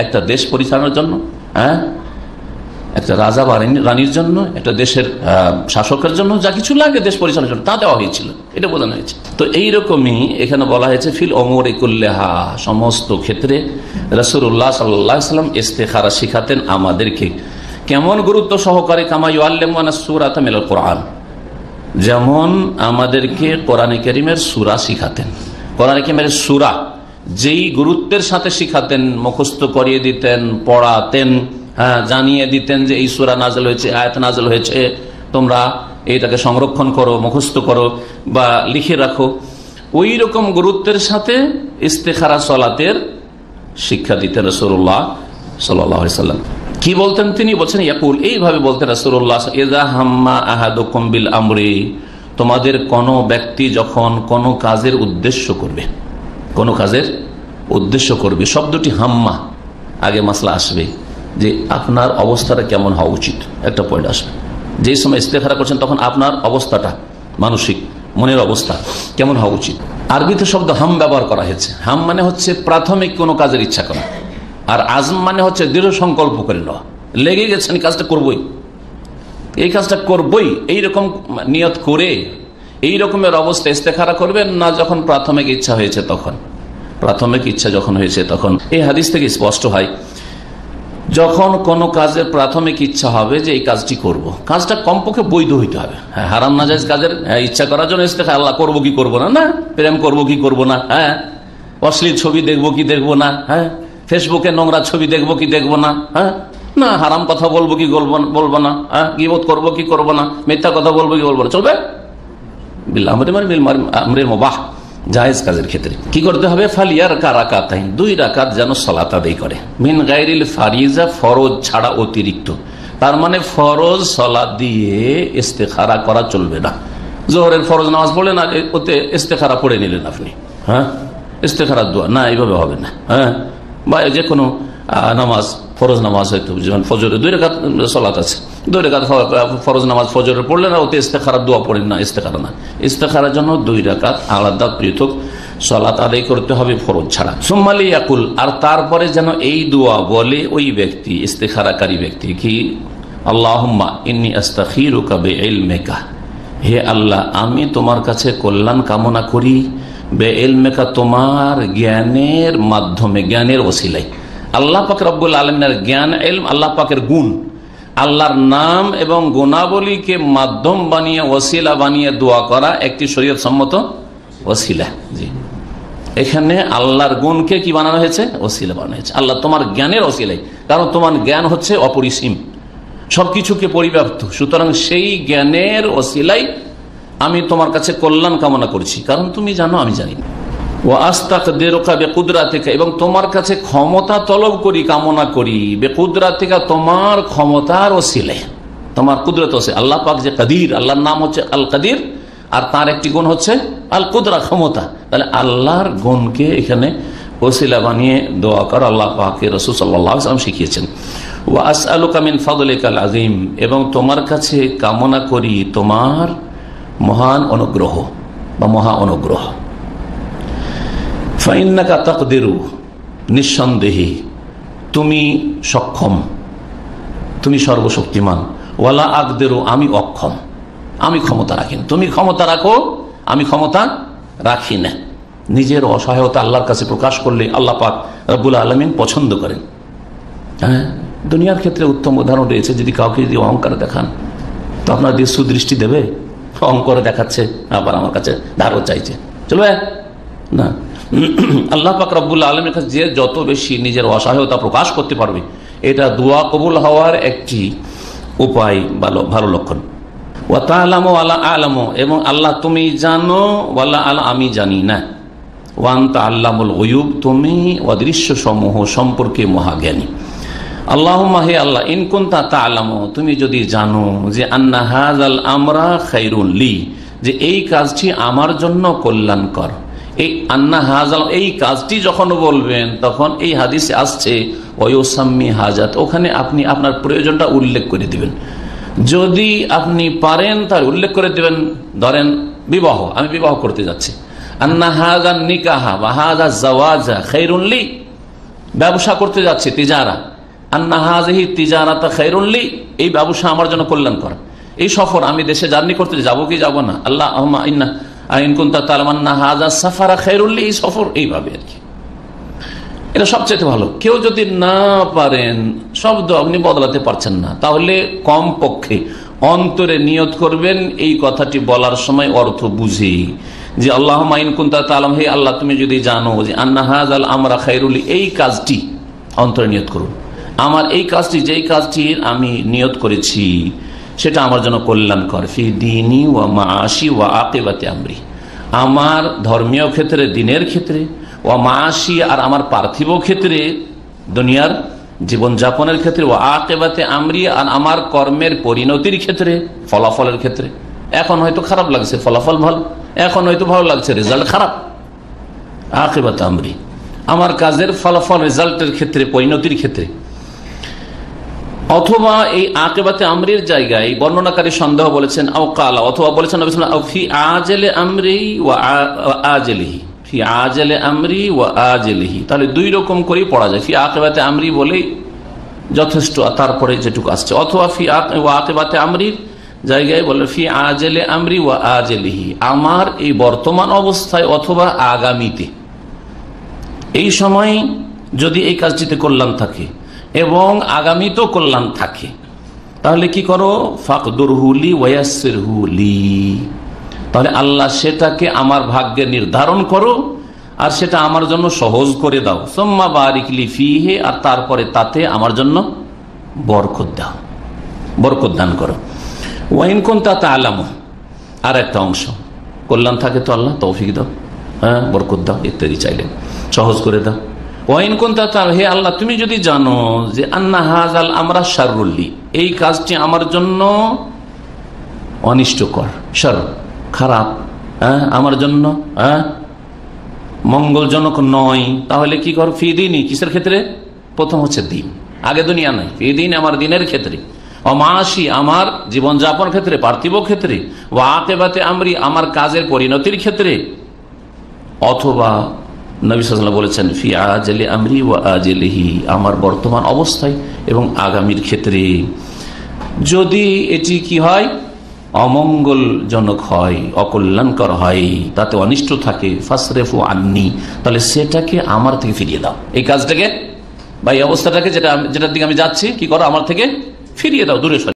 একটা দেশ পরিচালনার জন্য, হ্যাঁ, একটা রাজা বা রানীর জন্য, একটা দেশের শাসকের জন্য যা কিছু লাগে দেশ পরিচালনার জন্য তা দেওয়া হয়েছিল, এটা বোঝানো হয়েছে। তো এইরকমই এখানে বলা হয়েছে ফিল ওমরে কুল্লেহা, সমস্ত ক্ষেত্রে রাসূলুল্লাহ সাল্লাল্লাহু আলাইহি ওয়াসাল্লাম ইস্তেখারা শিখাতেন আমাদেরকে। কেমন গুরুত্ব সহকারে, কামা ইউআল্লিমুনা সূরাতা মিনাল কোরআন, যেমন আমাদেরকে কোরআনে কারীমের সূরা শিখাতেন। কোরআনে কারীমের সূরা যেই গুরুত্বের সাথে শিখাতেন, মুখস্থ করিয়ে দিতেন, পড়াতেন, হ্যাঁ, জানিয়ে দিতেন যে এই সূরা নাযিল হয়েছে, আয়াত নাযিল হয়েছে, তোমরা এইটাকে সংরক্ষণ করো, মুখস্থ করো বা লিখে রাখো। ওই রকম গুরুত্বের সাথে ইস্তেখারা সালাতের শিক্ষা দিতেন রাসূলুল্লাহ সাল্লাল্লাহু আলাইহি ওয়াসাল্লাম। কি বলতেন তিনি? বলছেন ইয়াকুল, এইভাবে বলতেন রাসূলুল্লাহ, ইযা হাম্মা আহাদুকুম বিল আমরি, তোমাদের কোন ব্যক্তি যখন কোন কাজের উদ্দেশ্য করবে, কোন কাজের উদ্দেশ্য করবে, শব্দটি হাম্মা, আগে মাসলা আসবে যে আপনার অবস্থাটা কেমন হওয়া উচিত, একটা পয়েন্ট আসবে। যে সময় ইস্তেখারা করছেন তখন আপনার অবস্থাটা, মানসিক মনের অবস্থা কেমন হওয়া উচিত। আরবিতে শব্দ হাম ব্যবহার করা হয়েছে। হাম মানে হচ্ছে প্রাথমিক কোনো কাজের ইচ্ছা করা, আর আজম মানে হচ্ছে দৃঢ় সংকল্প করে নেওয়া, লেগে গেছেন কাজটা করবই, এই কাজটা করবই, এইরকম নিয়ত করে এই রকমের অবস্থা ইস্তেখারা করবেন না যখন প্রাথমিক ইচ্ছা হয়েছে তখন। প্রাথমিক ইচ্ছা যখন হয়েছে তখন, এই হাদিস থেকে স্পষ্ট হয় যখন কোনো কাজের প্রাথমিক ইচ্ছা হবে যে এই কাজটি করব, কাজটা কমপক্ষে বৈধ হইতে হবে। হ্যাঁ, হারাম নাজায়েজ কাজের ইচ্ছা করার জন্য ইস্তেখারা, আল্লাহ করবো কি করবো না, না প্রেম করবো কি করবো না, হ্যাঁ অশ্লীল ছবি দেখবো কি দেখবো না, হ্যাঁ ফেসবুকে নোংরা ছবি দেখবো কি দেখবো না, হ্যাঁ না হারাম কথা বলবো কি বলবো না, হ্যাঁ গীবত করবো কি করবো না, মিথ্যা কথা বলবো কি বলবো না, চলবে বিল আমরিল মুবাহ, জায়েজ কাজের ক্ষেত্রে কি করতে হবে? ফালিয়ার কারাকাতাইন, 2 রাকাত যেন সালাত আদায় করে, মিন গায়রিল ফারিজা, ফরজ ছাড়া অতিরিক্ত। তার মানে ফরজ সালাত দিয়ে ইস্তেখারা করা চলবে না। জোহরের ফরজ নামাজ পড়লেন আর ওতে ইস্তেখারা পড়ে নিলেন আপনি, হ্যাঁ ইস্তেখারার দোয়া না, এইভাবে হবে না। হ্যাঁ, বা যে কোনো নামাজ, ফরজ নামাজ হয়তো যেমন ফজরের 2 রাকাত সালাত আছে, 2 রাকাত ফরজ নামাজ ফজরের পড়লেন আর ওতে ইস্তেখারার দোয়া পড়েন না, ইস্তেখারা না। ইস্তেখারার জন্য 2 রাকাত আলাদা পৃথক সালাত আদায় করতে হবে ফরজ ছাড়া। সুম্মা লিয়াকুল, আর তারপরে যেন এই দোয়া বলে ওই ব্যক্তি, ইস্তেখারাকারী ব্যক্তি, কি আল্লাহুম্মা ইন্নী আস্তাখিরুকা বিইলমিকা, হে আল্লাহ আমি তোমার কাছে কল্যাণ কামনা করি, বিইলমিকা তোমার জ্ঞানের মাধ্যমে, জ্ঞানের ওসিলায়। আল্লাহ পাক রব্বুল আলামিনের জ্ঞান, ইলম, আল্লাহ পাকের গুণ, আল্লাহর নাম এবং গুণাবলীকে মাধ্যম বানিয়ে, ওসিলা বানিয়ে দোয়া করা একটি শরীয়ত সম্মত ওসিলা। জি, এখানে আল্লাহর গুণকে কি বানানো হয়েছে? ওসিলা বানানো হয়েছে। আল্লাহ তোমার জ্ঞানের ওসিলাই, কারণ তোমার জ্ঞান হচ্ছে অপরিসীম, সবকিছুকে পরিব্যাপ্ত, সুতরাং সেই জ্ঞানের ওসিলাই আমি তোমার কাছে কল্যাণ কামনা করছি, কারণ তুমি জানো আমি জানি না। ও আস্তাকদিরুকা বিকুদরাতিকা, এবং তোমার কাছে ক্ষমতা তলব করি, কামনা করি, বিকুদরাতিকা তোমার ক্ষমতার ওসিলে, তোমার কুদরত ওসিলে। আল্লাহ পাক যে কাদির, আল্লাহর নাম হচ্ছে আল কাদির, আর তার একটি গুণ হচ্ছে আল কুদরা, ক্ষমতা। তাহলে আল্লাহর গুণকে এখানে ওসিলা বানিয়ে দোয়া কর আল্লাহ পাকের রাসূল সাল্লাল্লাহু আলাইহি ওয়াসাল্লাম শিখিয়েছেন। ওয়া আসআলুকা মিন ফাদলিকাল আযীম, এবং তোমার কাছে কামনা করি তোমার মহান অনুগ্রহ বা মহা অনুগ্রহ। ফাইন্নাকা তাকদিরু, নিঃসন্দেহে তুমি সক্ষম, তুমি সর্বশক্তিমান। ওয়ালা আকদিরু, আমি অক্ষম, আমি ক্ষমতা রাখি না। তুমি ক্ষমতা রাখো, আমি ক্ষমতা রাখি না। নিজের অসহায়তা আল্লাহর কাছে প্রকাশ করলে আল্লাহ পাক রব্বুল আলামিন পছন্দ করেন। হ্যাঁ, দুনিয়ার ক্ষেত্রে উত্তম উদাহরণ রয়েছে। যদি কাউকে যদি অহংকার দেখান তো আপনার দিয়ে সুদৃষ্টি দেবে? অহংকারে দেখাচ্ছে, আবার আমার কাছে ধারও চাইছে, চলবে না। আল্লাহ পাক রব্বুল আলামিনের কাছে যে যত বেশি নিজের অসহায়তা প্রকাশ করতে পারবে, এটা দোয়া কবুল হওয়ার একটি উপায়, ভালো লক্ষণ। ওয়া তাআলামু ওয়ালা আ'লামু, এবং আল্লাহ তুমি জানো, ওয়ালা আ'লামু আমি জানি না। ওয়া আনতা আল্লামুল গুয়ুব, তুমি অদৃশ্য সমূহ সম্পর্কে মহাজ্ঞানী। আল্লাহুম্মা, হে আল্লাহ, ইন কুনতা তা'লামু, তুমি যদি জানো যে আন্না হাযাল আমরা খায়রুন লি, যে এই কাজটি আমার জন্য কল্যাণকর। এই আন্না হাযাল, এই কাজটি যখন বলবেন তখন এই হাদিসে আসছে ওয়ায়ুসাম্মি হাজাত, ওখানে আপনি আপনার প্রয়োজনটা উল্লেখ করে দিবেন। যদি আপনি পারেন তার উল্লেখ করে দিবেন। ধরেন বিবাহ, আমি বিবাহ করতে যাচ্ছি, আন্না হাযা নিকাহা ওয়া হাযা যাওয়াজা খায়রুন লি, ব্যবসা করতে যাচ্ছি, তিজারা, আন্না হাযিহি তিজারাতা খায়রুল লি, এই ব্যবসা আমার জন্য কল্যাণকর। এই সফর আমি দেশে জার্নি করতে যাবো কি যাবো না, আল্লাহুম্মা ইন কুনতা তা'লামু আন্না হাযা সাফারা খায়রুল লি, এই সফর এইভাবে আর কি, এটা সবচেয়ে ভালো। কেউ যদি না পারেন, শব্দ আপনি বদলাতে পারছেন না, তাহলে কম পক্ষে অন্তরে নিয়ত করবেন এই কথাটি বলার সময় অর্থ বুঝি যে আল্লাহুম্মা ইন কুনতা তা'লামু, হে আল্লাহ তুমি যদি জানো যে আন্না হাযাল আমরা খায়রুল লি, এই কাজটি অন্তরে নিয়ত করুন, আমার এই কাজটি, যেই কাজটির আমি নিয়ত করেছি সেটা আমার জন্য কল্যাণকর, ফি দীনি ওয়া মাআশি ওয়া আকিবাতি আমরি, আমার ধর্মীয় ক্ষেত্রে, দিনের ক্ষেত্রে, ওয়া মাআশি আর আমার পার্থিব ক্ষেত্রে, দুনিয়ার জীবনযাপনের ক্ষেত্রে, ওয়া আকিবাতি আমরি আর আমার কর্মের পরিণতির ক্ষেত্রে, ফলাফলের ক্ষেত্রে। এখন হয়তো খারাপ লাগছে, ফলাফল ভালো, এখন হয়তো ভালো লাগছে, রেজাল্ট খারাপ, আকিবাতি আমরি, আমার কাজের ফলাফল, রেজাল্টের ক্ষেত্রে, পরিণতির ক্ষেত্রে। অথবা এই আকিবাতে আমরির জায়গায় বর্ণনাকারী সন্দেহ বলেছেন, আও কালা, অথবা বলেছেন ফি আজলে আমরি ওয়া আজলিহি, ফি আজলে আমরি ওয়া আজলিহি, তাহলে দুই রকম করেই পড়া যায়। ফি আকিবাতে আমরি বলেই যথেষ্ট, তারপরে যেটুকু আসছে। অথবা ফি আকিবাতে আমরির জায়গায় বলে ফি আজলে আমরি ওয়া আজলিহি, আমার এই বর্তমান অবস্থায় অথবা আগামীতে, এই সময় যদি এই কাজটিতে কল্যাণ থাকে এবং আগামীতেও কল্যাণ থাকে, তাহলে কি করো, ফাকদুরহু লি ওয়ায়াসসিরহু লি, তাহলে আল্লাহ সেটাকে আমার ভাগ্যে নির্ধারণ করো আর সেটা আমার জন্য সহজ করে দাও। সুম্মা বারিক লি ফিহি, আর তারপরে তাতে আমার জন্য বরকত দাও, বরকত দান করো। ওয়া ইন কুনতা তা'লামু, আর একটা অংশ, কল্যাণ থাকে তো আল্লাহ তৌফিক দাও, হ্যাঁ বরকত দাও ইত্যাদি চাইলেন, সহজ করে দাও। ওয়াইন কুনতা তা'লামু, হে আল্লাহ তুমি যদি জানো যে আন্না হাযাল আমরা শাররুল লি, এই কাজটি আমার জন্য অনিষ্টকর, শার খারাপ, আমার জন্য মঙ্গলজনক নয়, তাহলে কি কর, ফি দীনি, কিসের ক্ষেত্রে, প্রথম হচ্ছে দিন, আগে দুনিয়া নয়, ফি দীন আমার দিনের ক্ষেত্রে, ওয়া মাআশি আমার জীবনযাপন ক্ষেত্রে, পার্থিব ক্ষেত্রে, ওয়া আকিবাতে আমরি আমার কাজের পরিণতির ক্ষেত্রে। অথবা নবী সাল্লাল্লাহু আলাইহি ওয়াসাল্লাম বলেছেন ফি আজলি আমরি ওয়া আজলিহি, আমার বর্তমান অবস্থায় এবং আগামীর ক্ষেত্রে যদি এটি কি হয়, অমঙ্গলজনক হয়, অকল্যাণকর হয়, তাতে অনিষ্ট থাকে, ফাসরিফু আন্নি, তাহলে সেটাকে আমার থেকে ফিরিয়ে দাও, এই কাজটাকে বা এই অবস্থাটাকে যেটার দিকে আমি যাচ্ছি, কি করো, আমার থেকে ফিরিয়ে দাও, দূরে সরিয়ে